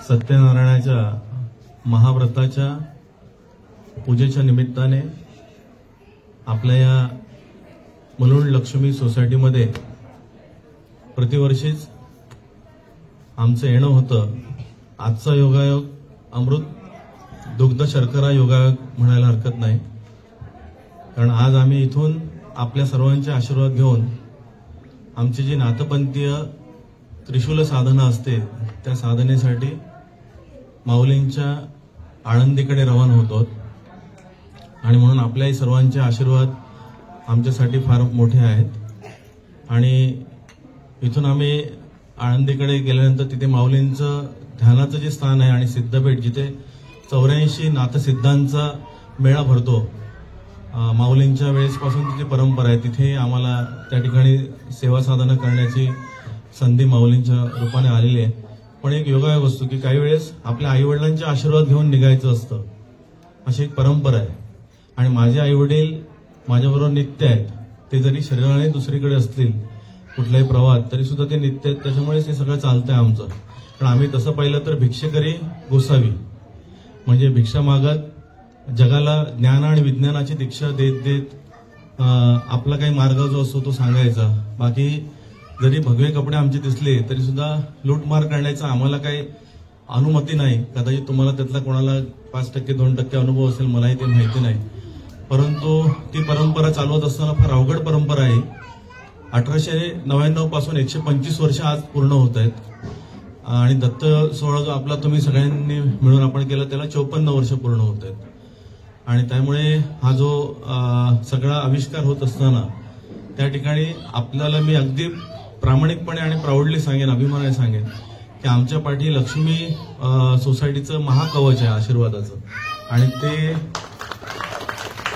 सत्यनारायणाच्या महाव्रताच्या पूजेच्या निमित्ताने आपल्या या मुलुंड लक्ष्मी सोसायटीमध्ये प्रतिवर्षीच आमचं येणं होतं. आजचा योगायोग अमृत दुग्ध शर्करा योगायोग म्हणायला हरकत नाही, कारण आज आम्ही इथून आपल्या सर्वांचे आशीर्वाद घेऊन आमची जी नाथपंथीय त्रिशूल साधना असते त्या साधनेसाठी माऊलींच्या आळंदीकडे रवाना होतो. आणि म्हणून आपल्याही सर्वांचे आशीर्वाद आमच्यासाठी फार मोठे आहेत. आणि इथून आम्ही आळंदीकडे गेल्यानंतर तिथे माऊलींचं ध्यानाचं जे स्थान आहे आणि सिद्धपेठ जिथे 84 नाथसिद्धांचा मेळा भरतो, माऊलींच्या वेळेसपासून तिथे परंपरा आहे, तिथे आम्हाला त्या ठिकाणी सेवा साधना करण्याची संधी माऊलींच्या रूपाने आलेली आहे. पण एक योगायोग असतो की काही वेळेस आपल्या आईवडिलांचे आशीर्वाद घेऊन निघायचं असतं, अशी एक परंपरा आहे. आणि माझे आईवडील माझ्याबरोबर नित्य आहेत. ते जरी शरीराने दुसरीकडे असतील कुठल्याही प्रवाहात तरी सुद्धा ते नित्य आहेत. त्याच्यामुळेच हे सगळं चालतंय आमचं. कारण आम्ही तसं पाहिलं तर भिक्षेकरी गोसावी, म्हणजे भिक्षा मागत जगाला ज्ञान आणि विज्ञानाची दीक्षा देत देत आपला काही मार्ग जो असतो तो सांगायचा. बाकी जरी भगवे कपडे आमचे दिसले तरी सुद्धा लूटमार करण्याचा आम्हाला काही अनुमती नाही. कदाचित तुम्हाला त्यातला कोणाला 5% 2% अनुभव असेल, मलाही ते माहिती नाही. परंतु ती परंपरा चालवत असताना फार अवघड परंपरा आहे. 1899 पासून 125 वर्ष आज पूर्ण होत आहेत. आणि दत्त सोहळा जो आपला तुम्ही सगळ्यांनी मिळून आपण केला त्याला 54 वर्ष पूर्ण होत आहेत. आणि त्यामुळे हा जो सगळा आविष्कार होत असताना त्या ठिकाणी आपल्याला मी अगदी प्रामाणिकपणे आणि प्राऊडली सांगेन, अभिमानाने सांगेन की आमच्या पाठी लक्ष्मी सोसायटीचं महाकवच आहे आशीर्वादाचं. आणि ते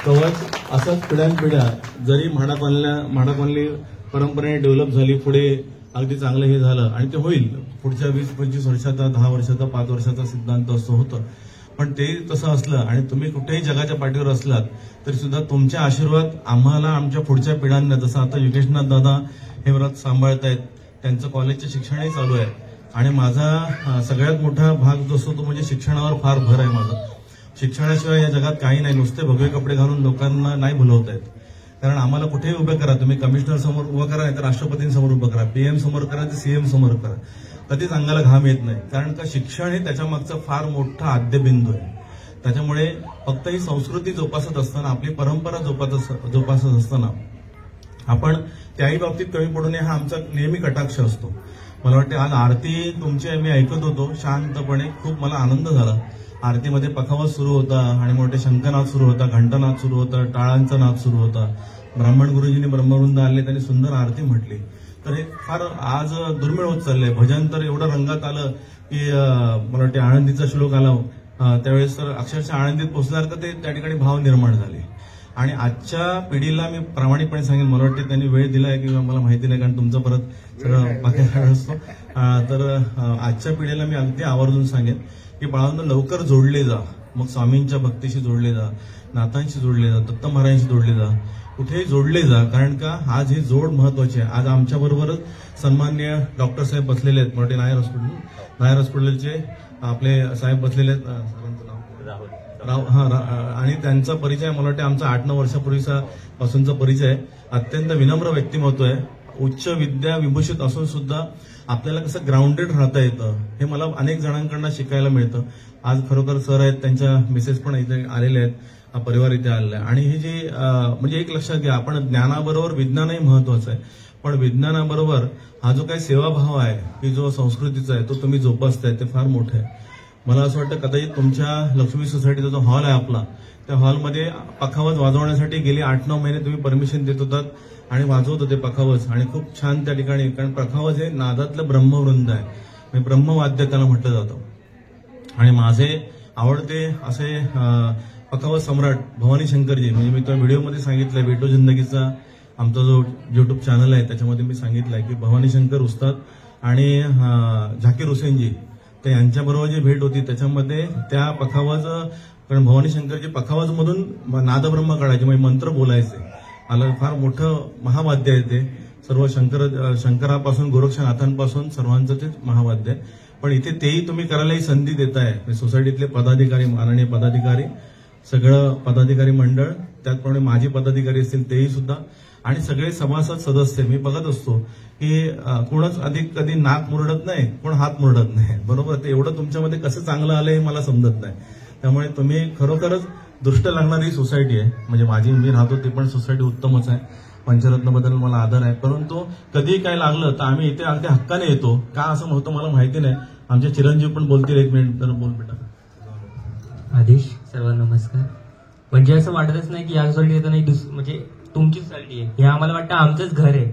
कवच असंच पिढ्यानपिढ्या जरी म्हाडाकॉलनी परंपरेने डेव्हलप झाली, पुढे अगदी चांगलं हे झालं आणि ते होईल पुढच्या 20-25 वर्षाचा, 10 वर्षाचा, 5 वर्षाचा सिद्धांत असं होतं. पण ते तसं असलं आणि तुम्ही कुठेही जगाच्या पाठीवर असलात तरी सुद्धा तुमचे आशीर्वाद आम्हाला आमच्या पुढच्या पिढ्यांना, जसं आता योगेशनाथ दादा हे व्रत सांभाळतायत, त्यांचं कॉलेजचं शिक्षणही चालू आहे. आणि माझा सगळ्यात मोठा भाग जो असतो तो म्हणजे शिक्षणावर फार भर आहे माझा. शिक्षणाशिवाय या जगात काही नाही. नुसते भगवे कपडे घालून लोकांना नाही भुलवता येत. कारण आम्हाला कुठेही उभं करा, तुम्ही कमिशनर समोर उभं करा, नाही तर राष्ट्रपतींसमोर उभं करा, PM समोर करा, तर CM समोर करा, कधीच अंगाला घाम येत नाही. कारण का शिक्षण हे त्याच्या मागचा फार मोठा आद्यबिंदू आहे. त्याच्यामुळे फक्त ही संस्कृती जोपासत असताना, आपली परंपरा जोपासत असताना आपण त्याही बाबतीत कमी पडू नये हा आमचा नेहमी कटाक्ष असतो. मला वाटते आज आरती तुमची मी ऐकत होतो शांतपणे, खूप मला आनंद झाला. आरतीमध्ये पखावत सुरू होता आणि मोठे शंखनाद सुरू होता, घंटानाद सुरू होता, टाळांचा नाद सुरू होता. ब्राह्मण गुरुजींनी ब्रह्मवृंद आणले, त्यांनी सुंदर आरती म्हटली. तर हे फार आज दुर्मिळ होत चाललंय. भजन तर एवढं रंगात आलं की मला वाटते आळंदीचा श्लोक आला त्यावेळेस तर अक्षरशः आळंदीत पोहोचल्यासारखं ते त्या ठिकाणी भाव निर्माण झाले. आणि आजच्या पिढीला मी प्रामाणिकपणे सांगेन, मला वाटते त्यांनी वेळ दिलाय किंवा मला माहिती नाही, कारण तुमचं परत सगळं बाकी असतो. तर आजच्या पिढीला मी अगदी आवर्जून सांगेन की बाळांनो लवकर जोडले जा. मग स्वामींच्या भक्तीशी जोडले जा, नाथांशी जोडले जा, दत्त महाराजांशी जोडले जा, कुठेही जोडले जा. कारण का आज ही जोड महत्वाची आहे. आज आमच्या बरोबरच सन्माननीय डॉक्टर साहेब बसलेले आहेत, मोठे नायर हॉस्पिटलचे आपले साहेब बसलेले आहेत. आणि त्यांचा परिचय मला वाटतं आमचा 8-9 वर्षापूर्वीचा पासूनचा परिचय आहे. अत्यंत विनम्र व्यक्तिमत्व आहे. उच्च विद्या विभूषित असून सुद्धा आपल्याला कसं ग्राउंडेड राहता येतं हे मला अनेक जणांकडून शिकायला मिळतं. आज खरोखर सर आहेत, त्यांच्या मिसेस पण इथे आलेले आहेत, हा परिवार इथे आलेला आहे. आणि हे जे म्हणजे एक लक्षात घ्या, आपण ज्ञानाबरोबर विज्ञानही महत्वाचं आहे, पण विज्ञानाबरोबर हा जो काही सेवाभाव आहे की जो संस्कृतीचा आहे तो तुम्ही जोपासताय ते फार मोठं आहे. मला असं वाटतं कदाचित तुमच्या लक्ष्मी सोसायटीचा जो हॉल आहे आपला, त्या हॉलमध्ये पखावज वाजवण्यासाठी गेली 8-9 महिने तुम्ही परमिशन देत होतात आणि वाजवत होते पखावज. आणि खूप छान त्या ठिकाणी, कारण पखावज हे नादातलं ब्रह्मवृंद आहे, म्हणजे ब्रह्मवाद्य त्याला म्हटलं जातं. आणि माझे आवडते असे पखावज सम्राट भवानी शंकरजी, म्हणजे मी त्या व्हिडिओमध्ये सांगितलंय, बेटो जिंदगीचा आमचा जो YouTube चॅनल आहे त्याच्यामध्ये मी सांगितलंय की भवानी शंकर उस्ताद आणि झाकीर हुसेनजी ते यांच्याबरोबर जी भेट होती त्याच्यामध्ये त्या पखावज, कारण भवानी शंकरजी पखावज मधून नादब्रह्म काढायचे, म्हणजे मंत्र बोलायचे. आला फार मोठं महावाद्य आहे ते. सर्व शंकरापासून गोरक्षनाथांपासून सर्वांचं ते महावाद्य आहे. पण इथे तेही तुम्ही करायलाही संधी देताय. सोसायटीतले पदाधिकारी, माननीय पदाधिकारी, सगळं पदाधिकारी मंडळ, त्याचप्रमाणे माजी पदाधिकारी असतील तेही सुद्धा, आणि सगळे सभासद सदस्य. मी बघत असतो की कोणच अधिक कधी नाक मुरडत नाही, कोण हात मुरडत नाही. बरोबर, ते एवढं तुमच्यामध्ये कसं चांगलं आलं हे मला समजत नाही. त्यामुळे तुम्ही खरोखरच दृष्ट लागणारी सोसायटी आहे. म्हणजे मी राहतो ते पण सोसायटी उत्तमच आहे. पंचरत्नबद्दल मला आदर आहे, परंतु कधी काय लागलं तर आम्ही इथे अगदी हक्काने येतो. का असं होतं मला माहिती नाही. आमचे चिरंजीव पण बोलतील, एक मिनिट तर बोल बेटा. आदेश, सर्वांना नमस्कार. म्हणजे असं वाटतच नाही की या सोसायटी येताना म्हणजे तुमची सोसायटी आहे, हे आम्हाला वाटतं आमचंच घर आहे.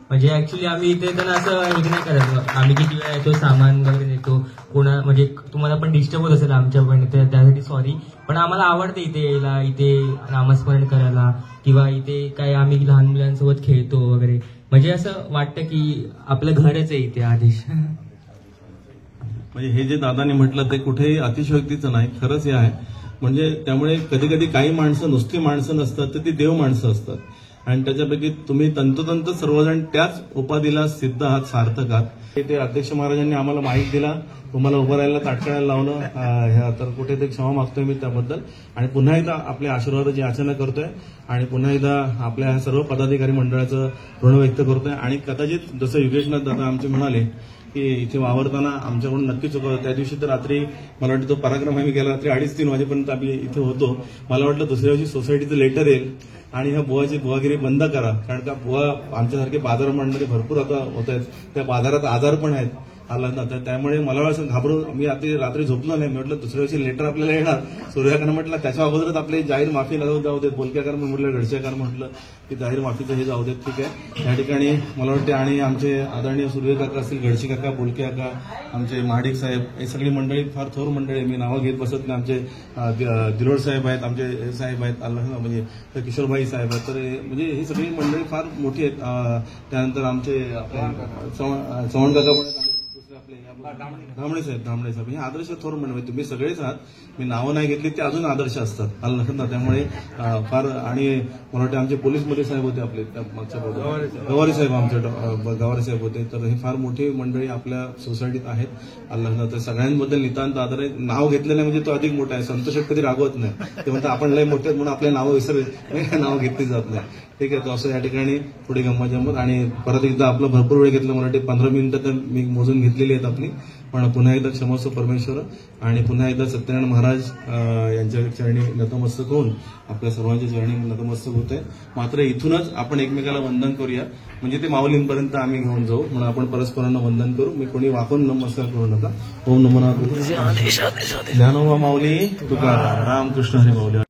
म्हणजे ऍक्च्युली आम्ही इथे येताना असं हे नाही करत. आम्ही किती वेळा येतो, सामान वगैरे नेतो, कोणा म्हणजे तुम्हाला पण डिस्टर्ब होत असेल आमच्या पण, त्यासाठी सॉरी. पण आम्हाला आवडतं इथे यायला, इथे नामस्मरण करायला, किंवा इथे काय आम्ही लहान मुलांसोबत खेळतो वगैरे. म्हणजे असं वाटतं की आपलं घरच आहे इथे. आदेश, म्हणजे हे जे दादानी म्हटलं ते कुठेही अतिशयोक्तीचं नाही, खरंच हे आहे. म्हणजे त्यामुळे कधी कधी काही माणसं नुसती माणसं नसतात, तर ती देव माणसं असतात. आणि त्याच्यापैकी तुम्ही तंतोतंत सर्वजण त्याच उपाधीला सिद्ध आहात, सार्थक आहात. ते अध्यक्ष महाराजांनी आम्हाला माईक दिला, तुम्हाला उभं राहायला, ताटकळायला लावलं, तर कुठेतरी क्षमा मागतोय मी त्याबद्दल. आणि पुन्हा एकदा आपल्या आशीर्वादाची याचना करतोय, आणि पुन्हा एकदा आपल्या सर्व पदाधिकारी मंडळाचं ऋण व्यक्त करतोय. आणि कदाचित जसं योगेशनाथ दादा आमचे म्हणाले की इथे वावरताना आमच्याकडून नक्की चुकवलं. त्या दिवशी तर रात्री मला वाटतं तो पराक्रम आम्ही गेला, रात्री 2:30-3 वाजेपर्यंत आम्ही इथे होतो. मला वाटलं दुसऱ्या दिवशी सोसायटीचं लेटर येईल आणि ह्या बुवाची बुवागिरी बंद करा, कारण का बुवा आमच्यासारखे बाजार मांडणारे भरपूर आता होत आहेत. त्या बाजारात आजार पण आहेत आला ना, तर त्यामुळे मला असं घाबरून मी रात्री झोपलो नाही. म्हटलं दुसऱ्या दिवशी लेटर आपल्याला येणार. सूर्याकडे म्हटलं त्याच्या अगोदरच आपली जाहीर माफी जाऊ देत. बोलक्याकार म्हटलं, गडसेकार म्हटलं की जाहीर माफीचं हे जाऊ देत. ठीक आहे, या ठिकाणी मला वाटते. आणि आमचे आदरणीय सूर्य काका असतील, गडसे काका, बोलके काका, आमचे महाडिक साहेब, ही सगळी मंडळी फार थोर मंडळी. मी नावं घेत बसत नाही. आमचे दिलोड साहेब आहेत, आमचे हे साहेब आहेत, म्हणजे किशोरभाई साहेब आहेत. तर म्हणजे ही सगळी मंडळी फार मोठी आहेत. त्यानंतर आमचे चव्हाण काका पण धामणे साहेब हे आदर्श थोर मंडळ. तुम्ही सगळेच आहात, मी नावं नाही घेतली ते अजून आदर्श असतात आलं. त्यामुळे फार. आणि मला वाटतं आमचे पोलीस मध्ये साहेब होते आपले मागच्या गवारी साहेब, आमचे गवारी साहेब होते. तर हे फार मोठी मंडळी आपल्या सोसायटीत आहेत आलं. तर सगळ्यांबद्दल नितांत आदर आहे. नाव घेतलेलं म्हणजे तो अधिक मोठा आहे. संतोष कधी रागवत नाही. ते म्हणतात आपण लय मोठे म्हणून आपले नावं नावं घेतली जात नाही. ठीक आहे, तो असं या ठिकाणी पुढे गंमत. आणि परत एकदा आपलं भरपूर वेळ घेतला. मला वाटते 15 मिनिटं तर मी मोजून घेतलेली आहेत आपली. पण पुन्हा एकदा क्षमस्व परमेश्वर, आणि पुन्हा एकदा सत्यनारायण महाराज यांच्या चरणी नतमस्तक होऊन आपल्या सर्वांच्या चरणी नतमस्तक होत आहे. मात्र इथूनच आपण एकमेकाला वंदन करूया, म्हणजे ते माऊलींपर्यंत आम्ही घेऊन जाऊ. म्हणून आपण परस्परांना वंदन करू. मी कोणी वाकून नमस्कार करू नका. ओम नमो नारायण. ज्ञानोबा माऊली तुकाराम, रामकृष्ण हरी माऊली.